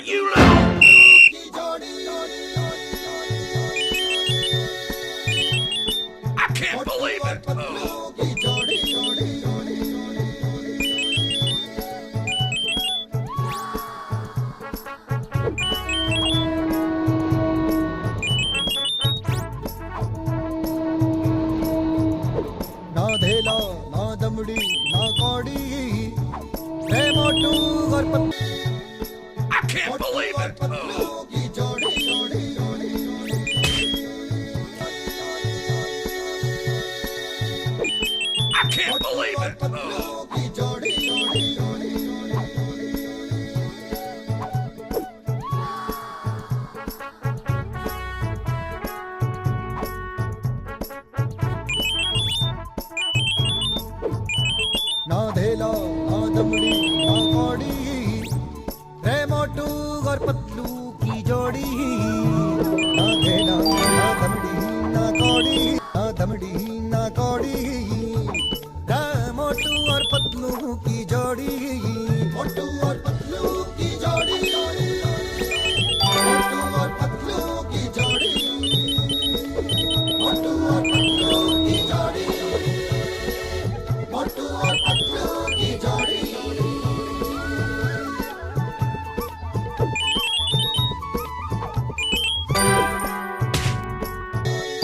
you little... I can't believe it. Oh. ना धेला ना दमड़ी ना कौड़ी है मोटू और I can't believe it. Oh. की जोड़ी I can't believe it. Oh. की जोड़ी ना धेला ना दमड़ी ना कौड़ी रे मोटू और पतलू की जोड़ी ना धेला ना दमड़ी ना कौड़ी ना दमड़ी ना कौड़ी रे मोटू और पतलू की जोड़ी मोटू और पतलू की जोड़ी मोटू और पतलू की जोड़ी मोटू और पतलू की जोड़ी मोटू और पतलू की जोड़ी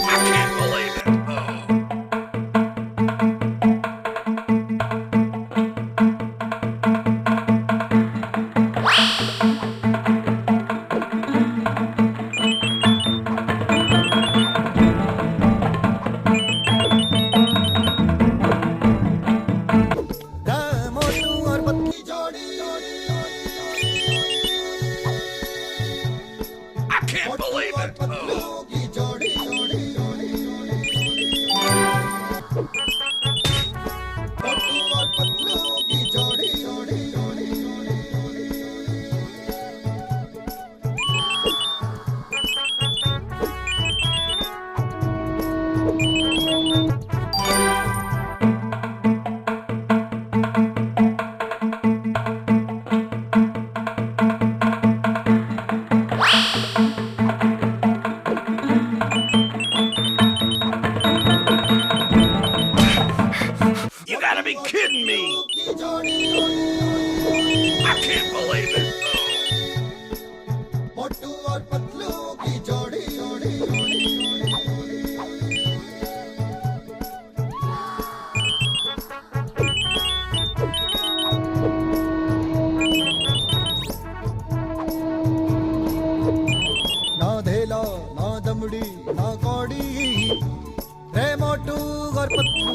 I can't believe it. Oh. रे मोटू और पतलू की जोड़ी I can't believe it. Oh. की जोड़ी मोटू और पतलू की जोड़ी You gotta be kidding me. की जोड़ी I can't believe it. Oh. मोटू और पतलू की जोड़ी ना धेला ना दमड़ी ना कौड़ी रे मोटू और पतलू